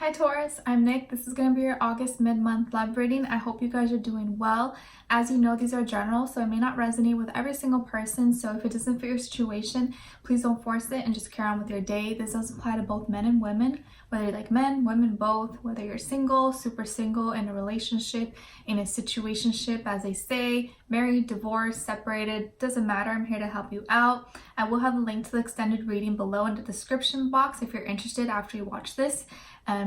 Hi Taurus, I'm Nick. This is going to be your August mid-month love reading. I hope you guys are doing well. As you know, these are general, so it may not resonate with every single person. So if it doesn't fit your situation, please don't force it and just carry on with your day. This does apply to both men and women, whether you like men, women, both, whether you're single, super single, in a relationship, in a situationship, as they say, married, divorced, separated, doesn't matter. I'm here to help you out. I will have a link to the extended reading below in the description box if you're interested after you watch this.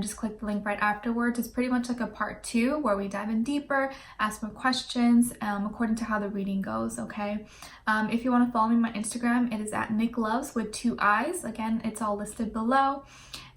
Just click the link right afterwards. It's pretty much like a part 2 where we dive in deeper, ask more questions according to how the reading goes, okay? If you want to follow me on my Instagram, it is at NicLoves with 2 I's. Again, it's all listed below.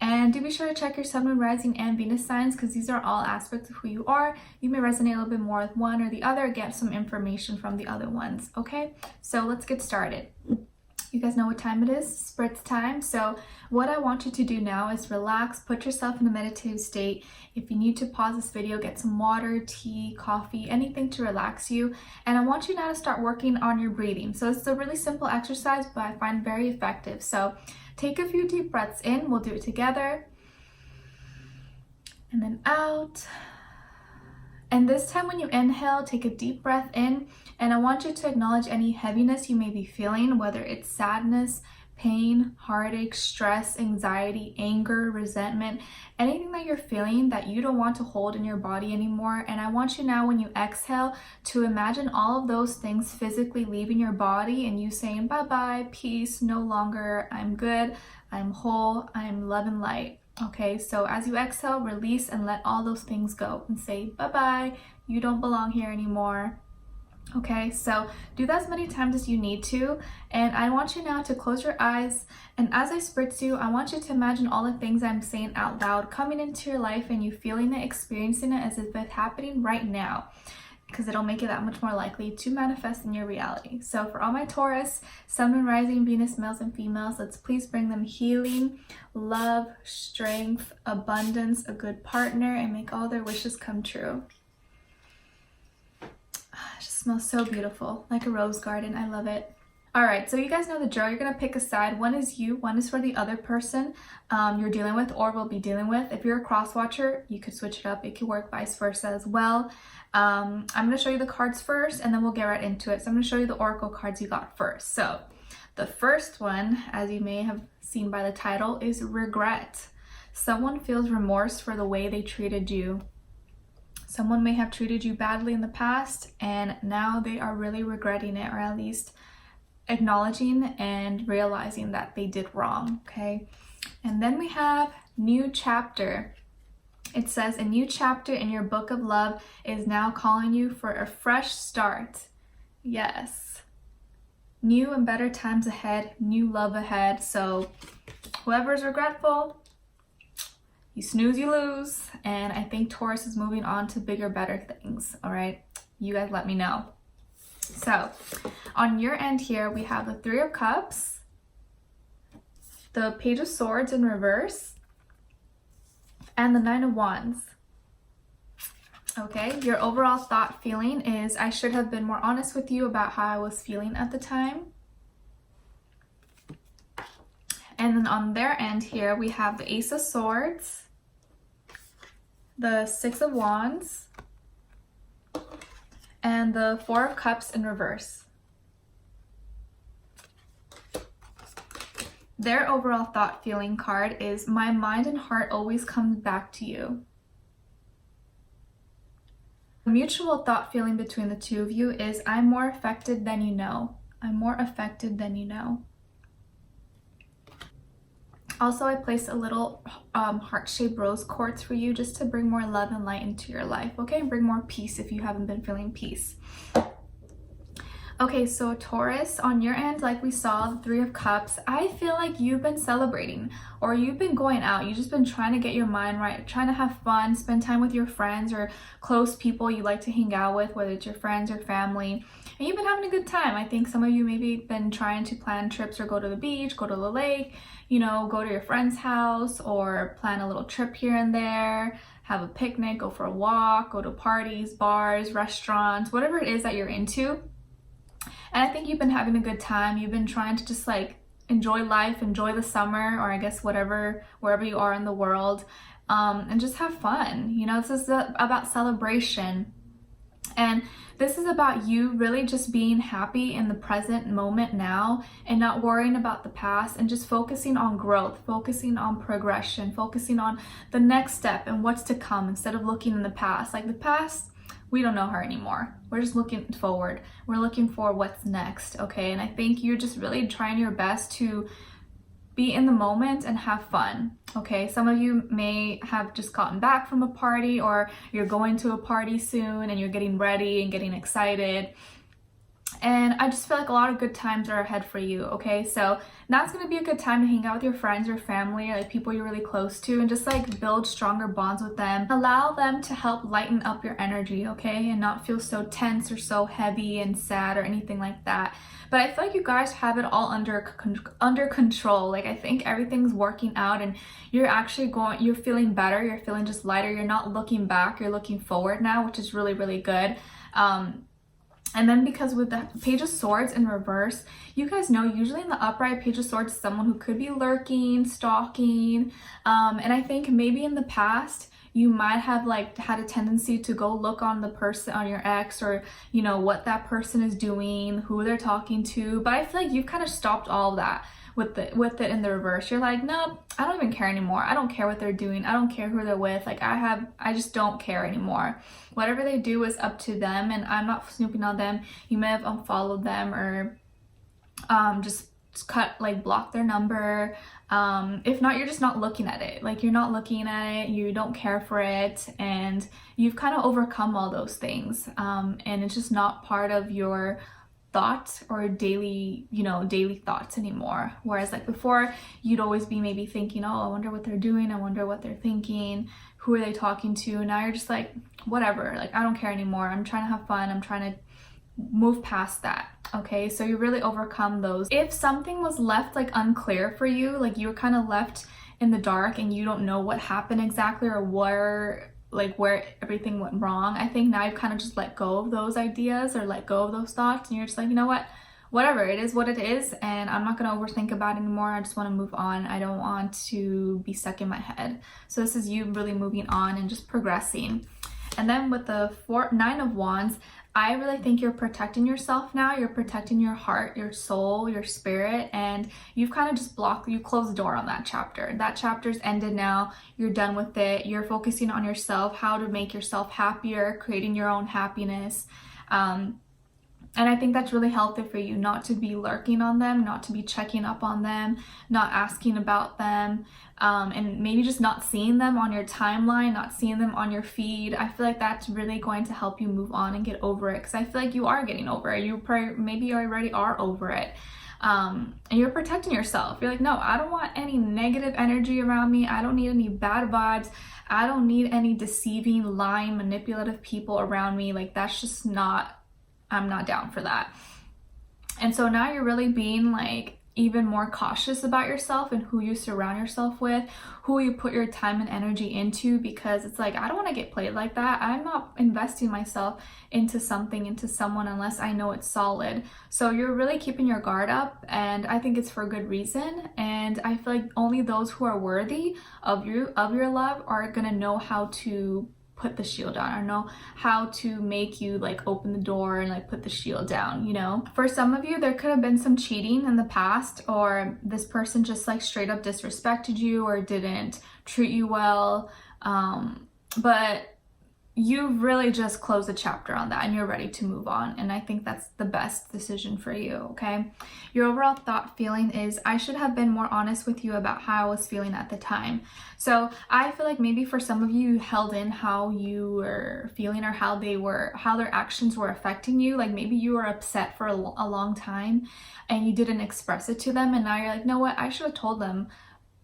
And do be sure to check your Sun, Moon, Rising, and Venus signs because these are all aspects of who you are. You may resonate a little bit more with one or the other, get some information from the other ones, okay? So let's get started. You guys know what time it is, spritz time. So what I want you to do now is relax, put yourself in a meditative state. If you need to pause this video, get some water, tea, coffee, anything to relax you. And I want you now to start working on your breathing. So it's a really simple exercise, but I find very effective. So take a few deep breaths in, we'll do it together. And then out. And this time when you inhale, take a deep breath in, and I want you to acknowledge any heaviness you may be feeling, whether it's sadness, pain, heartache, stress, anxiety, anger, resentment, anything that you're feeling that you don't want to hold in your body anymore. And I want you now, when you exhale, to imagine all of those things physically leaving your body and you saying, bye-bye, peace, no longer, I'm good, I'm whole, I'm love and light. Okay, so as you exhale, release and let all those things go and say, bye-bye, you don't belong here anymore. Okay, so do that as many times as you need to. And I want you now to close your eyes. And as I spritz you, I want you to imagine all the things I'm saying out loud coming into your life and you feeling it, experiencing it as if it's happening right now, because it'll make it that much more likely to manifest in your reality. So for all my Taurus, Sun, Moon, Rising, Venus, males and females, let's please bring them healing, love, strength, abundance, a good partner, and make all their wishes come true. It just smells so beautiful, like a rose garden. I love it. All right, so you guys know the drill. You're gonna pick a side. One is you, one is for the other person you're dealing with or will be dealing with. If you're a cross watcher, you could switch it up. It could work vice versa as well. I'm gonna show you the cards first and then we'll get right into it. So I'm gonna show you the oracle cards you got first. So the first one, as you may have seen by the title, is regret. Someone feels remorse for the way they treated you. Someone may have treated you badly in the past and now they are really regretting it, or at least acknowledging and realizing that they did wrong, okay? And then we have new chapter. It says a new chapter in your book of love is now calling you for a fresh start. Yes. New and better times ahead, new love ahead. So whoever's regretful, you snooze, you lose. And I think Taurus is moving on to bigger, better things, all right? You guys let me know. So on your end here, we have the 3 of Cups, the Page of Swords in reverse, and the 9 of Wands. Okay, your overall thought feeling is, I should have been more honest with you about how I was feeling at the time. And then on their end here, we have the Ace of Swords, the 6 of Wands, and the 4 of Cups in reverse. Their overall thought feeling card is, my mind and heart always comes back to you. The mutual thought feeling between the two of you is, I'm more affected than you know. I'm more affected than you know. Also, I placed a little heart-shaped rose quartz for you just to bring more love and light into your life, okay? And bring more peace if you haven't been feeling peace. Okay, so Taurus, on your end, like we saw, the 3 of Cups, I feel like you've been celebrating or you've been going out. You've just been trying to get your mind right, trying to have fun, spend time with your friends or close people you like to hang out with, whether it's your friends or family. And you've been having a good time. I think some of you maybe been trying to plan trips or go to the beach, go to the lake, you know, go to your friend's house or plan a little trip here and there, have a picnic, go for a walk, go to parties, bars, restaurants, whatever it is that you're into. And I think you've been having a good time. You've been trying to just like enjoy life, enjoy the summer, or I guess wherever you are in the world, and just have fun. You know, this is about celebration. And this is about you really just being happy in the present moment now and not worrying about the past and just focusing on growth, focusing on progression, focusing on the next step and what's to come instead of looking in the past. Like the past, we don't know her anymore. We're just looking forward. We're looking for what's next, okay? And I think you're just really trying your best to be in the moment and have fun, okay? Some of you may have just gotten back from a party, or you're going to a party soon and you're getting ready and getting excited. And I just feel like a lot of good times are ahead for you, okay? So that's gonna be a good time to hang out with your friends, your family, or like people you're really close to, and just like build stronger bonds with them. Allow them to help lighten up your energy, okay? And not feel so tense or so heavy and sad or anything like that. But I feel like you guys have it all under control. Like I think everything's working out and you're actually you're feeling better, you're feeling just lighter, you're not looking back, you're looking forward now, which is really, really good. And then because with the Page of Swords in reverse, you guys know usually in the upright, Page of Swords is someone who could be lurking, stalking. And I think maybe in the past, you might have like had a tendency to go look on the person, on your ex, or you know what that person is doing, who they're talking to. But I feel like you've kind of stopped all of that with it in the reverse. You're like, no, I don't even care anymore. I don't care what they're doing. I don't care who they're with. Like I just don't care anymore. Whatever they do is up to them, and I'm not snooping on them. You may have unfollowed them or just cut, like block their number. If not, you're just not looking at it. Like you're not looking at it, you don't care for it, and you've kind of overcome all those things. And it's just not part of your thoughts or daily thoughts anymore. Whereas like before, you'd always be maybe thinking, oh, I wonder what they're doing, I wonder what they're thinking, who are they talking to? Now you're just like, whatever, like I don't care anymore. I'm trying to have fun. I'm trying to move past that. Okay, so you really overcome those. If something was left like unclear for you, like you were kind of left in the dark and you don't know what happened exactly or where everything went wrong, I think now you've kind of just let go of those ideas or let go of those thoughts, and you're just like, you know what, whatever, it is what it is, and I'm not going to overthink about it anymore. I just want to move on. I don't want to be stuck in my head. So this is you really moving on and just progressing. And then with the Nine of Wands, I really think you're protecting yourself now. You're protecting your heart, your soul, your spirit, and you've kind of just you closed the door on that chapter. That chapter's ended now. You're done with it. You're focusing on yourself, how to make yourself happier, creating your own happiness. And I think that's really healthy for you, not to be lurking on them, not to be checking up on them, not asking about them, and maybe just not seeing them on your timeline, not seeing them on your feed. I feel like that's really going to help you move on and get over it, because I feel like you are getting over it. Maybe you already are over it. And you're protecting yourself. You're like, no, I don't want any negative energy around me. I don't need any bad vibes. I don't need any deceiving, lying, manipulative people around me. Like that's just not, I'm not down for that. And so now you're really being like even more cautious about yourself and who you surround yourself with, who you put your time and energy into, because it's like, I don't want to get played like that. I'm not investing myself into someone unless I know it's solid. So you're really keeping your guard up, and I think it's for good reason. And I feel like only those who are worthy of your love are gonna know how to put the shield down, or know how to make you like open the door and like put the shield down, you know. For some of you, there could have been some cheating in the past, or this person just like straight up disrespected you or didn't treat you well, but you've really just closed the chapter on that and you're ready to move on. And I think that's the best decision for you, okay? Your overall feeling is, I should have been more honest with you about how I was feeling at the time. So I feel like maybe for some of you, you held in how you were feeling or how their actions were affecting you. Like maybe you were upset for a long time and you didn't express it to them. And now you're like, no, what? I should have told them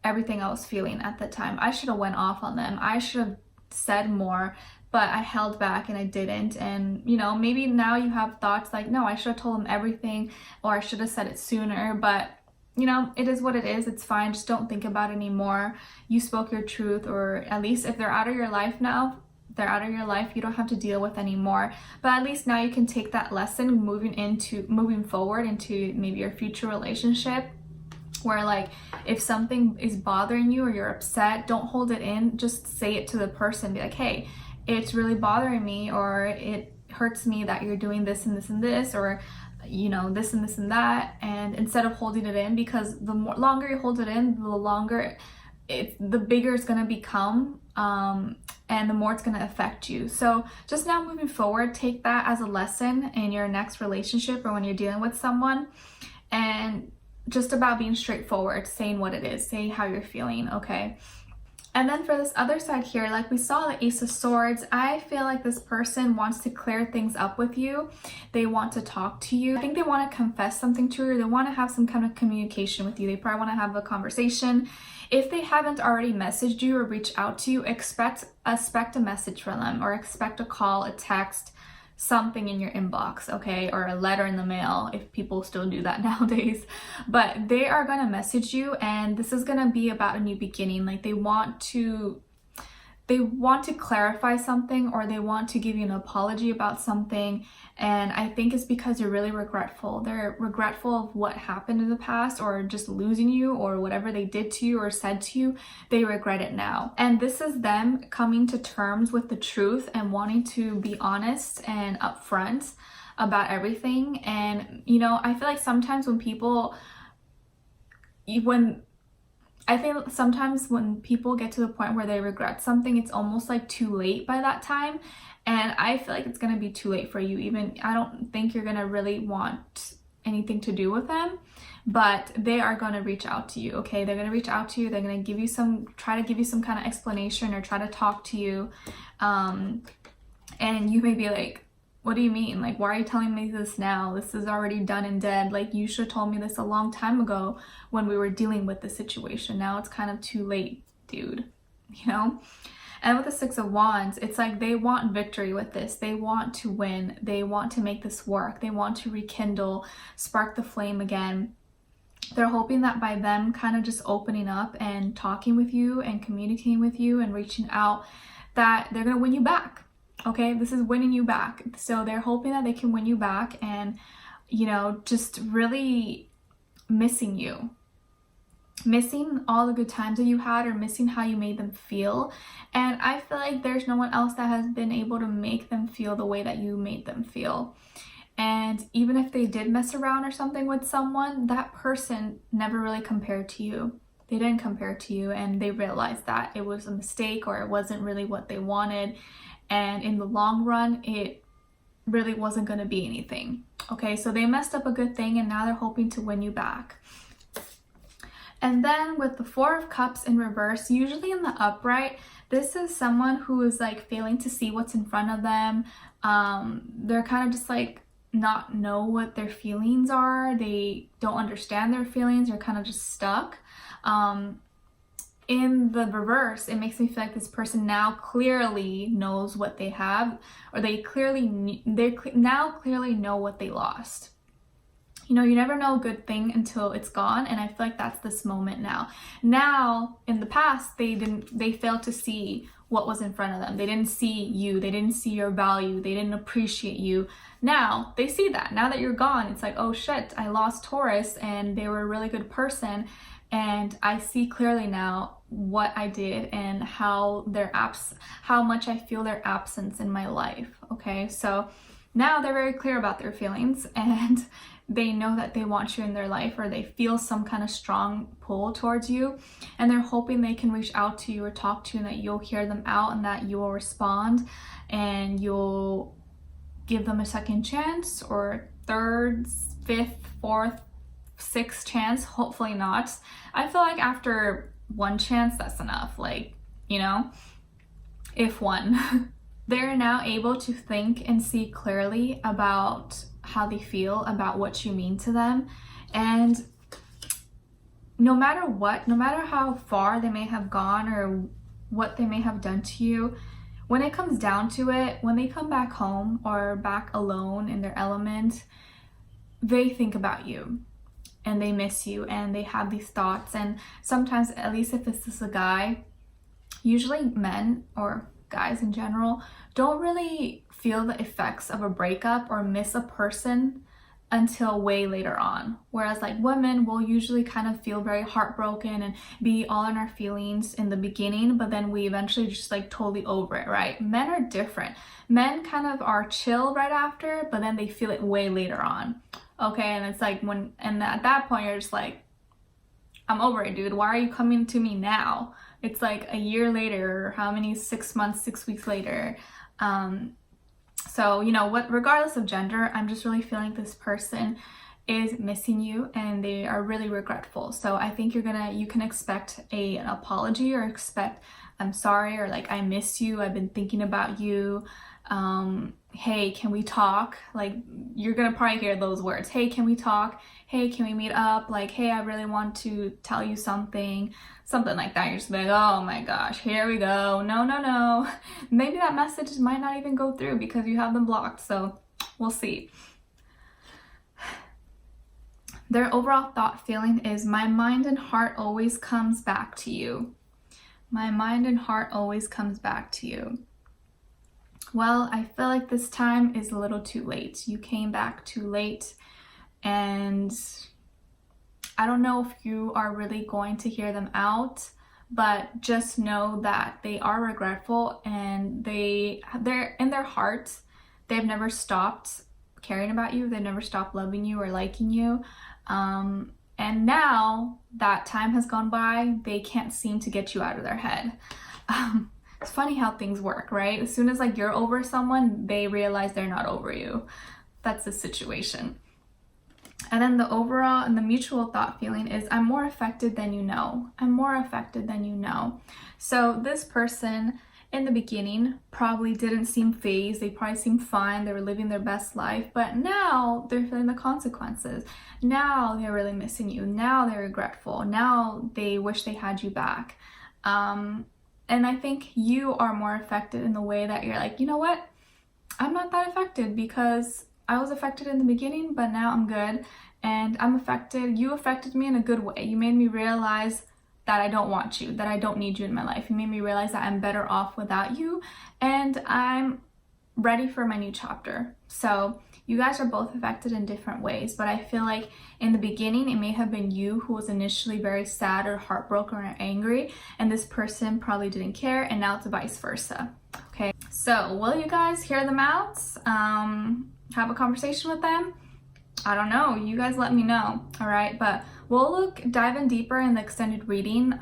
everything I was feeling at the time. I should have went off on them. I should have said more, but I held back and I didn't. And you know, maybe now you have thoughts like, no, I should have told them everything, or I should have said it sooner. But you know, it is what it is. It's fine. Just don't think about it anymore. You spoke your truth, or at least if they're out of your life now, they're out of your life, you don't have to deal with anymore. But at least now you can take that lesson moving forward into maybe your future relationship, where like if something is bothering you or you're upset, don't hold it in, just say it to the person. Be like, hey, it's really bothering me, or it hurts me that you're doing this and this and this, or you know, this and this and that. And instead of holding it in, because the longer you hold it in, the bigger it's going to become, and the more it's going to affect you. So just now moving forward, take that as a lesson in your next relationship or when you're dealing with someone, and just about being straightforward, saying what it is, saying how you're feeling, okay? And then for this other side here, like we saw the Ace of Swords, I feel like this person wants to clear things up with you. They want to talk to you. I think they want to confess something to you. They want to have some kind of communication with you. They probably want to have a conversation. If they haven't already messaged you or reached out to you, expect a message from them, or expect a call, a text, something in your inbox, okay, or a letter in the mail if people still do that nowadays. But they are going to message you, and this is going to be about a new beginning. Like they want to clarify something, or they want to give you an apology about something. And I think it's because you're really regretful. They're regretful of what happened in the past, or just losing you, or whatever they did to you or said to you. They regret it now. And this is them coming to terms with the truth and wanting to be honest and upfront about everything. And, you know, I feel like sometimes when people get to the point where they regret something, it's almost like too late by that time. And I feel like it's going to be too late for you. Even I don't think you're going to really want anything to do with them, but they are going to reach out to you, okay? They're going to reach out to you. They're going to try to give you some kind of explanation, or try to talk to you. And you may be like, what do you mean? Like, why are you telling me this now? This is already done and dead. Like, you should have told me this a long time ago when we were dealing with the situation. Now it's kind of too late, dude, you know? And with the Six of Wands, it's like they want victory with this. They want to win. They want to make this work. They want to rekindle, spark the flame again. They're hoping that by them kind of just opening up and talking with you and communicating with you and reaching out, that they're going to win you back. Okay, this is winning you back. So they're hoping that they can win you back, and, you know, just really missing you. Missing all the good times that you had, or missing how you made them feel. And I feel like there's no one else that has been able to make them feel the way that you made them feel. And even if they did mess around or something with someone, that person never really compared to you. They didn't compare to you, and they realized that it was a mistake, or it wasn't really what they wanted. And in the long run, it really wasn't going to be anything. Okay, so they messed up a good thing, and now they're hoping to win you back. And then with the Four of Cups in reverse, usually in the upright, this is someone who is like failing to see what's in front of them. They're kind of just like not know what their feelings are. They don't understand their feelings. They're kind of just stuck. In the reverse, it makes me feel like this person now clearly knows what they have, or they now clearly know what they lost. You know, you never know a good thing until it's gone, and I feel like that's this moment now. Now, in the past, they failed to see what was in front of them. They didn't see you. They didn't see your value. They didn't appreciate you. Now, they see that. Now that you're gone, it's like, oh shit, I lost Taurus, and they were a really good person, and I see clearly now what I did and how much I feel their absence in my life, okay? So now they're very clear about their feelings, and they know that they want you in their life, or they feel some kind of strong pull towards you, and they're hoping they can reach out to you or talk to you, and that you'll hear them out, and that you will respond, and you'll give them a second chance, or third, fifth, fourth, sixth chance. Hopefully not. I feel like after one chance, that's enough. Like, you know, if one. They're now able to think and see clearly about how they feel, about what you mean to them. And no matter what, no matter how far they may have gone or what they may have done to you, when it comes down to it, when they come back home or back alone in their element, they think about you and they miss you and they have these thoughts. And sometimes, at least if this is a guy, usually men or guys in general don't really feel the effects of a breakup or miss a person until way later on. Whereas like women will usually kind of feel very heartbroken and be all in our feelings in the beginning, but then we eventually just like totally over it, right? Men are different. Men kind of are chill right after, but then they feel it way later on. Okay, and it's like and at that point you're just like, I'm over it, dude. Why are you coming to me now? It's like a year later, or how many, 6 months, 6 weeks later. So, you know what, regardless of gender, I'm just really feeling this person is missing you and they are really regretful. So I think you can expect an apology, or expect, I'm sorry, or like, I miss you, I've been thinking about you. Hey, can we talk? Like, you're gonna probably hear those words. Hey, can we talk? Hey, can we meet up? Like, hey, I really want to tell you something like that. You're just like, oh my gosh, here we go. No. Maybe that message might not even go through because you have them blocked. So we'll see. Their overall thought feeling is, my mind and heart always comes back to you. My mind and heart always comes back to you. Well, I feel like this time is a little too late. You came back too late, and I don't know if you are really going to hear them out, but just know that they are regretful, and they're in their hearts, they've never stopped caring about you. They've never stopped loving you or liking you. And now that time has gone by, they can't seem to get you out of their head. It's funny how things work, right? As soon as like you're over someone, they realize they're not over you. That's the situation. And then the overall and the mutual thought feeling is, I'm more affected than you know. I'm more affected than you know. So this person in the beginning probably didn't seem fazed. They probably seemed fine. They were living their best life. But now they're feeling the consequences. Now they're really missing you. Now they're regretful. Now they wish they had you back. And I think you are more affected in the way that you're like, you know what? I'm not that affected because I was affected in the beginning, but now I'm good. And I'm affected. You affected me in a good way. You made me realize that I don't want you, that I don't need you in my life. You made me realize that I'm better off without you, and I'm ready for my new chapter. So you guys are both affected in different ways, but I feel like in the beginning, it may have been you who was initially very sad or heartbroken or angry, and this person probably didn't care, and now it's vice versa. Okay, so will you guys hear them out? Have a conversation with them? I don't know. You guys let me know. All right, but we'll dive in deeper in the extended reading.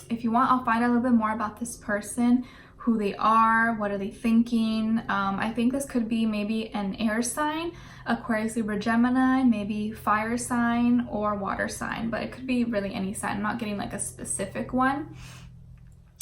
If you want, I'll find out a little bit more about this person, who they are, what are they thinking. I think this could be maybe an air sign, Aquarius, Libra, Gemini, maybe fire sign or water sign, but it could be really any sign. I'm not getting like a specific one.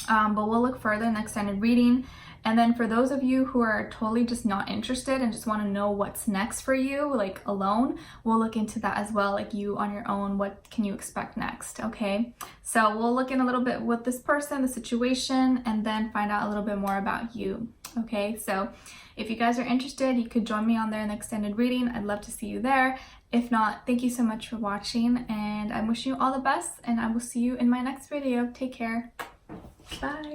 But we'll look further in the extended reading. And then for those of you who are totally just not interested and just want to know what's next for you, like alone, we'll look into that as well, like you on your own, what can you expect next, okay? So we'll look in a little bit with this person, the situation, and then find out a little bit more about you, okay? So if you guys are interested, you could join me on there in the extended reading. I'd love to see you there. If not, thank you so much for watching, and I'm wishing you all the best, and I will see you in my next video. Take care. Bye.